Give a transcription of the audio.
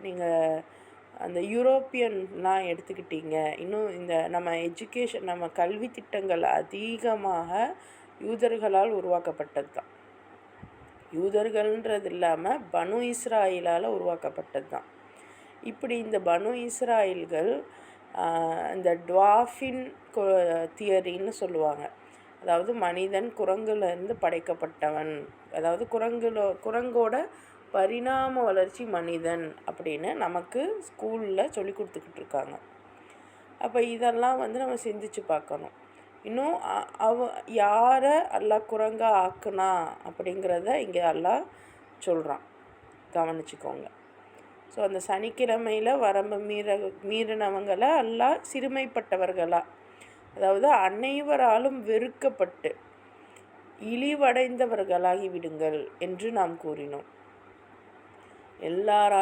நீங்கள் அந்த யூரோப்பியன்லாம் எடுத்துக்கிட்டீங்க, இன்னும் இந்த நம்ம கல்வி திட்டங்கள் அதிகமாக யூதர்களால் உருவாக்கப்பட்டது தான். யூதர்கள்ன்றது இல்லாமல் பனு இஸ்ராயிலால் உருவாக்கப்பட்டது தான். இப்படி இந்த பனு இஸ்ராயில்கள் இந்த டுவாஃபின் தியரின்னு சொல்லுவாங்க. அதாவது மனிதன் குரங்குலேருந்து படைக்கப்பட்டவன், அதாவது குரங்கோட பரிணாம வளர்ச்சி மனிதன் அப்படின்னு நமக்கு ஸ்கூலில் சொல்லி கொடுத்துக்கிட்டு இருக்காங்க. அப்போ இதெல்லாம் நம்ம சிந்திச்சு பார்க்கணும். இன்னும் யாரை அல்லாஹ் குரங்கா ஆக்குனா அப்படிங்கிறத இங்கே அல்லாஹ் சொல்கிறான், கவனிச்சுக்கோங்க. ஸோ அந்த சனிக்கிழமையில் வரம்பு மீறினவங்களை அல்லாஹ் சிறுமைப்பட்டவர்களா, அதாவது அனைவராலும் வெறுக்கப்பட்டு இழிவடைந்தவர்களாகி விடுங்கள் என்று நாம் கூறினோம். எல்லாராலையும்